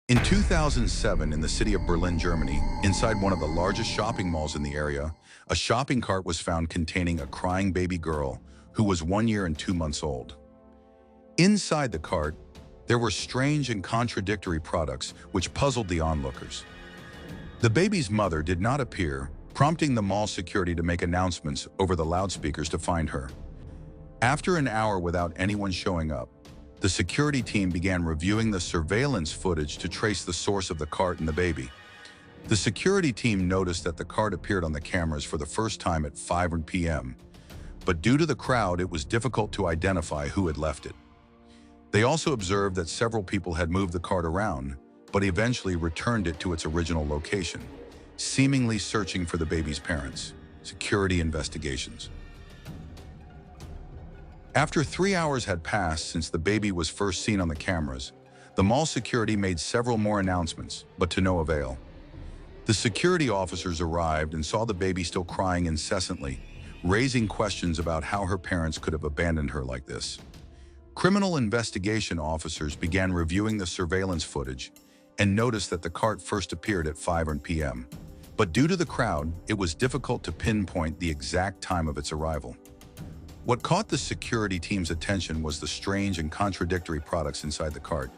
In 2007, in the city of Berlin, Germany, inside one of the largest shopping malls in the area, a shopping cart was found containing a crying baby girl who was 1 year and 2 months old. Inside the cart, there were strange and contradictory products which puzzled the onlookers. The baby's mother did not appear, prompting the mall security to make announcements over the loudspeakers to find her. After an hour without anyone showing up, the security team began reviewing the surveillance footage to trace the source of the cart and the baby. The security team noticed that the cart appeared on the cameras for the first time at 5 p.m., but due to the crowd, it was difficult to identify who had left it. They also observed that several people had moved the cart around, but eventually returned it to its original location, seemingly searching for the baby's parents. Security investigations. After 3 hours had passed since the baby was first seen on the cameras, the mall security made several more announcements, but to no avail. The security officers arrived and saw the baby still crying incessantly, raising questions about how her parents could have abandoned her like this. Criminal investigation officers began reviewing the surveillance footage and noticed that the cart first appeared at 5 p.m. But due to the crowd, it was difficult to pinpoint the exact time of its arrival. What caught the security team's attention was the strange and contradictory products inside the cart,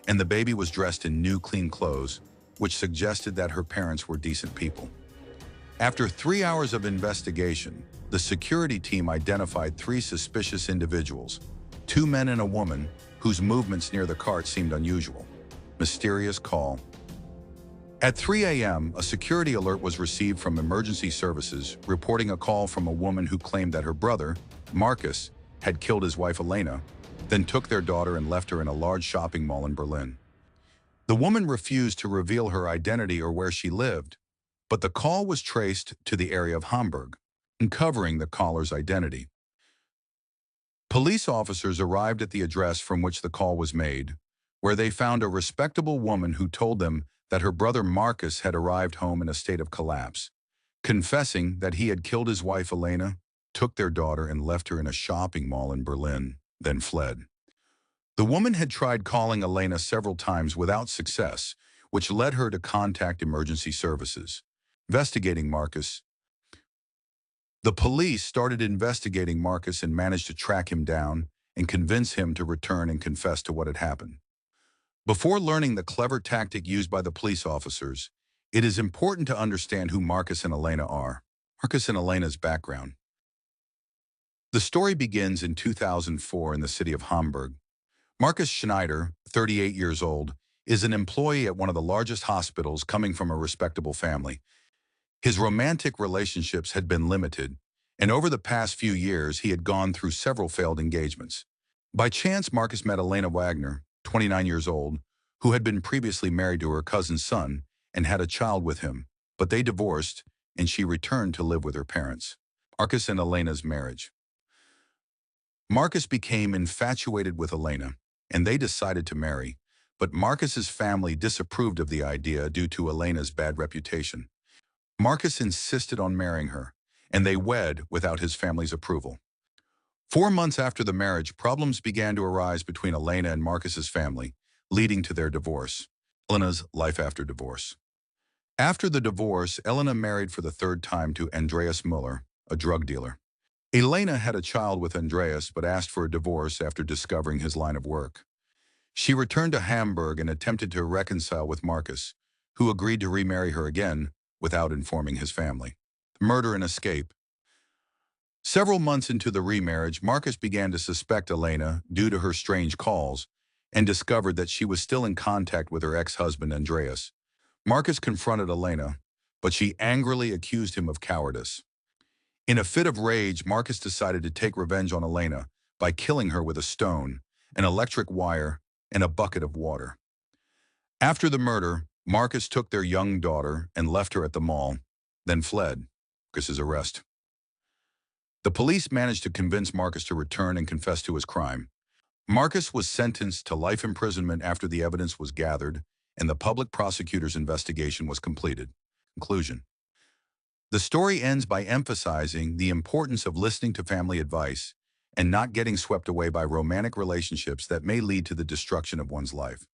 and the baby was dressed in new, clean clothes, which suggested that her parents were decent people. After 3 hours of investigation, the security team identified 3 suspicious individuals, 2 men and a woman, whose movements near the cart seemed unusual. Mysterious call. At 3 a.m., a security alert was received from emergency services reporting a call from a woman who claimed that her brother, Markus, had killed his wife Elena, then took their daughter and left her in a large shopping mall in Berlin. The woman refused to reveal her identity or where she lived, but the call was traced to the area of Hamburg, uncovering the caller's identity. Police officers arrived at the address from which the call was made, where they found a respectable woman who told them that her brother Markus had arrived home in a state of collapse, confessing that he had killed his wife Elena, took their daughter and left her in a shopping mall in Berlin, then fled. The woman had tried calling Elena several times without success, which led her to contact emergency services. Investigating Markus. The police started investigating Markus and managed to track him down and convince him to return and confess to what had happened. Before learning the clever tactic used by the police officers, it is important to understand who Markus and Elena are. Markus and Elena's background. The story begins in 2004 in the city of Hamburg. Markus Schneider, 38 years old, is an employee at one of the largest hospitals coming from a respectable family. His romantic relationships had been limited, and over the past few years he had gone through several failed engagements. By chance, Markus met Elena Wagner, 29 years old, who had been previously married to her cousin's son and had a child with him, but they divorced and she returned to live with her parents. Markus and Elena's marriage. Markus became infatuated with Elena, and they decided to marry, but Markus's family disapproved of the idea due to Elena's bad reputation. Markus insisted on marrying her, and they wed without his family's approval. 4 months after the marriage, problems began to arise between Elena and Markus's family, leading to their divorce. Elena's life after divorce. After the divorce, Elena married for the 3rd time to Andreas Muller, a drug dealer. Elena had a child with Andreas but asked for a divorce after discovering his line of work. She returned to Hamburg and attempted to reconcile with Markus, who agreed to remarry her again without informing his family. Murder and escape. Several months into the remarriage, Markus began to suspect Elena due to her strange calls and discovered that she was still in contact with her ex-husband Andreas. Markus confronted Elena, but she angrily accused him of cowardice. In a fit of rage, Markus decided to take revenge on Elena by killing her with a stone, an electric wire, and a bucket of water. After the murder, Markus took their young daughter and left her at the mall, then fled. Markus's arrest. The police managed to convince Markus to return and confess to his crime. Markus was sentenced to life imprisonment after the evidence was gathered and the public prosecutor's investigation was completed. Conclusion. The story ends by emphasizing the importance of listening to family advice and not getting swept away by romantic relationships that may lead to the destruction of one's life.